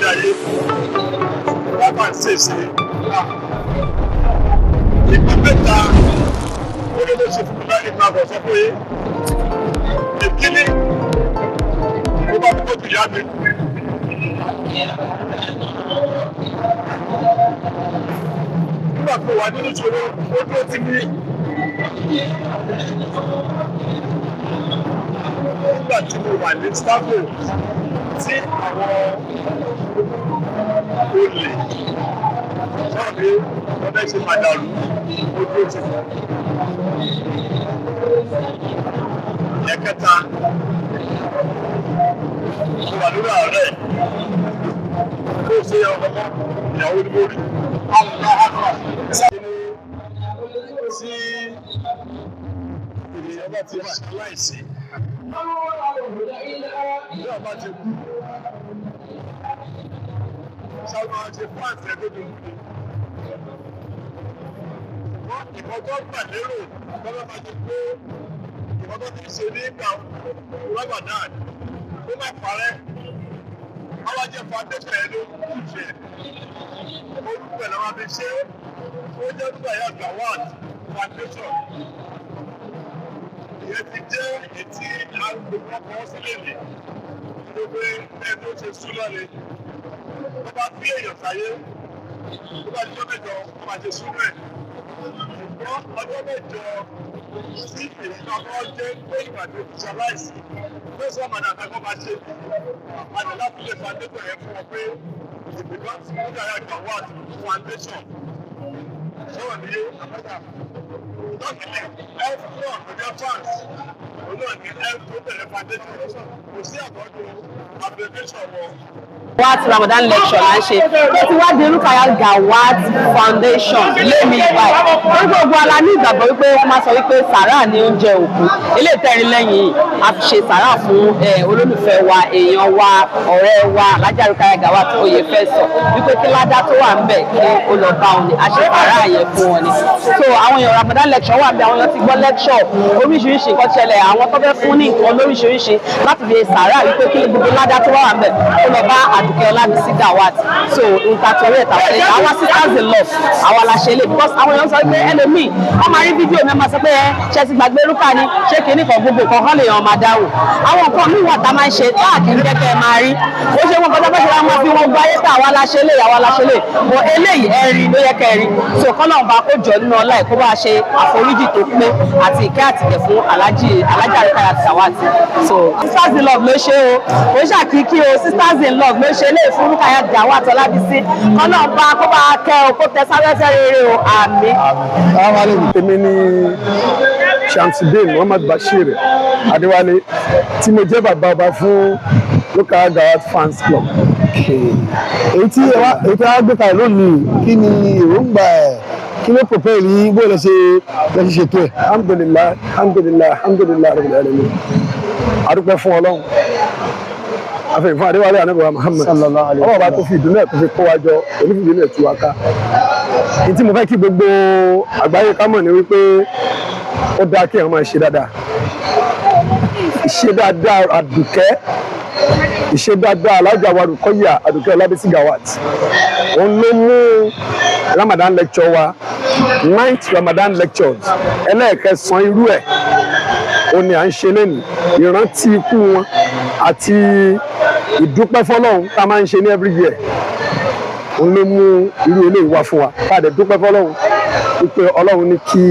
lé ayé wọ́n máa ń ṣèṣe ìgbà mẹ́ta olóòtú ṣe fún mi láti máa bọ̀ sọ pé ìkíní ó bá tó tó yá mi. Nígbà tó wà nínú ìṣòro ó dúró ti ní. Nígbà tí mo wà ní Staffo tí àwọn olè sọ̀rọ̀ pé wọ́n fẹ́ ṣe màdàrú ó dúró ti fún. Ẹ̀kẹta mo wà lórí àárẹ̀ ó ṣe ọmọ ìyàwó ní mórí. Tí ènìyàn bá ti wà láìsí ní ọba ti kú sáwọn àti pàǹtì ẹgbẹ́dùn wọ́n ìbọn tó gbà lérò lọ́wọ́ máa ti pé ìbọn tó ti ṣe ní ìgbà Ramadan ó má parẹ́ àwọn jẹ́ foundation ẹ̀ ló kú ṣe orúkọ ẹ̀ lọ́wọ́ fi ṣe ó jẹ́ orúkọ ẹ̀yà Gawat foundation ìyẹn ti jẹ́ ètí agbègbè ọkọ̀ sílẹ̀ ní gbogbo ẹ̀ tó ṣe súnmọ́ ni wọ́n bá bí èèyàn sáyé wọ́n bá dijọ́ mẹ́jọ wọ́n máa ṣe súnmọ́ ẹ̀ ṣùgbọ́n ọjọ́ mẹ́jọ sí èèyàn kan jẹ́ pé ìgbàdo ìṣaláìsí ló sọ ọmọdé àtàkọ́ máa ṣe àti láti lè foundation yẹn fún ọ pé ìgbìmọ̀ tí wọ́n yàrá Gawat foundation sọ̀rọ̀ ní àbájá dọ́kítẹ̀ health club ọjọ́ france olóò ní health tó tẹ̀lé foundation kò sí àbọ̀dọ̀ abbreviation wọn. Gawat Ramadan lecture là ń ṣe ó ti wá di Rukayat Gawat foundation lémi ìbáyìí wọ́n gbogbo ala ní ìgbàgbọ́ wípé wọ́n máa sọ wípé sàrà ní oúnjẹ òkú ilé ìtẹ́rin lẹ́yìn a fi ṣe sàrà fún olólùfẹ́ wa èèyàn wa ọ̀rẹ́ wa Alhaja Rukayat Gawat Oyefeso wípé kí ládá tó wà ń bẹ̀ kí ó lọ bá wọn ni a ṣe sàrà yẹn fún wọn ni so àwọn èèyàn Ramadan lecture wà ń bẹ̀ àwọn èèyàn ti gbọ́ lecture oríṣiríṣi nǹkan ṣẹlẹ̀ àwọn tó fẹ́ fún ní nǹkan lóríṣiríṣi láti fi sàrà wípé kí gbogbo ládá tó wà ń bẹ̀ kó lọ bá Àdùkẹ́ Ọlábísí Gawat so nǹkan torí ẹ̀ta ṣe àwọn sisters in love àwọn la ṣe lè because àwọn èèyàn sọ pé ẹlòmíì wọ́n máa rí fídíò mi máa sọ pé ṣe ti gbàgbé rúkà ni ṣé kìíní kan gbogbo kan kán lè yan máa dáhùn àwọn nǹkan míì wà tá a máa ń ṣe káàkiri kẹ́kẹ́ máa rí ó ṣe wọn kọjá bá ṣe ra wọn fi wọn gbọ́ ayé pé àwa la ṣe lè àwa la ṣe lè bọ eléyìí ẹ̀rí ló yẹ kẹrin so kán náà bá kó jọ nínú ọlá ẹ̀ kó bá ṣe àforíjì tó pé àti ìkẹ́ àtìkẹ́ fún Alhaja Rukayat Gawat so sisters in love ló ṣe o ó ṣàkíkí o sisters in love ló ṣe lè fún Rukayat Gawat Ọlábísí kán náà bá kó bá kẹ́ o kó tẹ sáfẹ́fẹ́ rere o àmín. Èmi ni Shamsuddin Muhammad Bashir Adéwálé tí mo jẹ́ bàbá ọba fún Rukayat Gawat fans club. èyí tí wàá gbé kalẹ̀ lónìí kí ni èròǹgbà ẹ̀ kí ló pòpẹ́ yìí bó lè ṣe ṣètò ẹ̀. alhamdulilayi rabbil alamin adúpẹ́ fún Ọlọ́run afẹ́ fún Adéwálé anábẹ́wà Muhammad ọwọ́ bá tó fi ìdùnnú ẹ̀ tó fi kó wa jọ onífìdí ẹ̀ tú wa ká. ní tí mo fẹ́ kí gbogbo àgbáyé ká mọ̀ ní wípé ó dáa kí àwọn máa ṣe dáadáa ìṣe dáadáa Àdùkẹ́ ìṣe dáadáa Alhaja wa Rukayat Àdùkẹ́ Ọlábísí Gawat òun ló mú Ramadan lecture wa 9th Ramadan lectures ẹlẹ́ẹ̀kẹsàn irú ẹ̀ ó ní à ń ṣe lẹ́nu ìrántí ikú wọn àti ìdúpẹ́ fọ́lọ́run tá a máa ń ṣe ní every year òun ló mú irú eléyìí wá fún wa ká dẹ̀ dúpẹ́ fọ́lọ́run wípé Ọlọ́run ní kí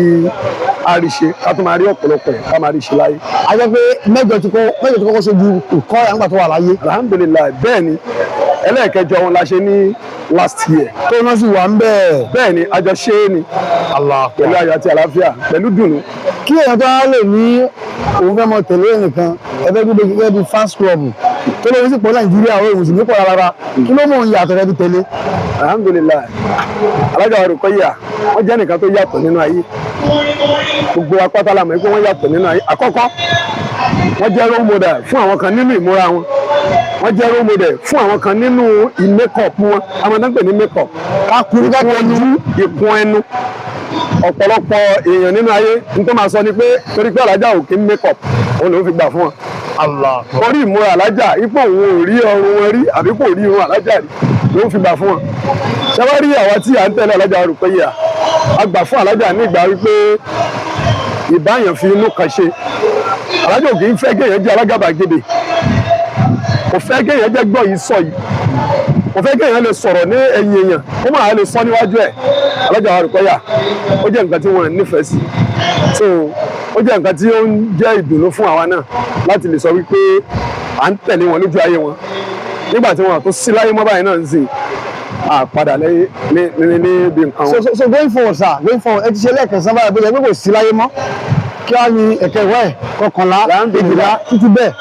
a rí ṣe ká tó máa rí ọ̀pọ̀lọpọ̀ ká máa rí ṣe láyé. a jẹ́ pé mẹ́jọ tí kọ́kọ́ ṣojú ìkọ́ ẹ̀ nígbà tó wà láyé. alhamdulilayi bẹ́ẹ̀ ni ẹlẹ́ẹ̀kẹjọ wọn la ṣe ní last year. tó náà sì wà ń bẹ́ẹ̀. bẹ́ẹ̀ ni àjọ ṣe é ni pẹ̀lú ayọ̀ àti àlàáfíà pẹ̀lú dùnú. kí èèyàn tó wá lè ní òun fẹ́ mọ tẹ̀lé nìkan ẹgbẹ́ gbígbé gẹ́gẹ́ bí fans club tó lóun sì pọ̀ Nàìjíríà ó mùsùlùmí pọ̀ rárá kí ló mọ̀ ń yàtọ̀ rẹ̀ bí tẹ̀lé. alhamdulilayi Alhaja wa Rukayat wọ́n jẹ́ nìkan tó yàtọ̀ nínú ayé gbogbo apáta la mọ̀ pé wọ́n yàtọ̀ nínú ayé àkọ́kọ́ wọ́n jẹ́ role model fún àwọn kan nínú ìmúra wọn wọ́n jẹ́ role model fún àwọn kan nínú makeup wọn àwọn náà ń pè ní makeup kakuru kakuru ìkun ẹnu ọ̀pọ̀lọpọ̀ èèyàn nínú ayé ní tó máa sọ ni pé torí pé alájà ò kí ń make up òun ló fi gbà fún wọn. torí ìmúra alájà ipò òun ò rí ọrùn wọn rí àbí kò rí irun alájà rí ló fi gbà fún wọn. ṣàwárí àwa tí à ń tẹ̀lé alájà Rùpẹ́yà a gbà fún alájà ní ìgbà wípé ìbáyàn fi inú kan ṣe. alájà ò kì í fẹ́ kéèyàn jẹ́ alágàbàgebè, kò fẹ́ kéèyàn jẹ́ gbọ́ yìí sọ yìí, kò fẹ́ kéèyàn lè sọ̀rọ̀ ní ẹ̀yìn èèyàn kó máa lè sọ níwájú ẹ̀. alájà Rùpẹ́yà ó jẹ́ nǹkan tí wọ́n nífẹ̀ẹ́ sí, so ó jẹ́ nǹkan tí ó ń jẹ́ ìdùnnú fún àwa náà láti lè sọ wípé à ń tẹ̀lé wọn lójú ayé wọn nígbà tí wọn tó sí láyé mọ́ báyìí náà ń sìn àpadà lẹ́yìn níbi nǹkan wọn. so going forward sir, going forward ẹ ti ṣe lẹ́ẹ̀kẹsàn báyìí bóyá pé kò sí láyé mọ́ kí wàá ní ẹ̀kẹ́ ìwọ́ ẹ̀ kọkànlá èjìlá títí bẹ́ẹ̀.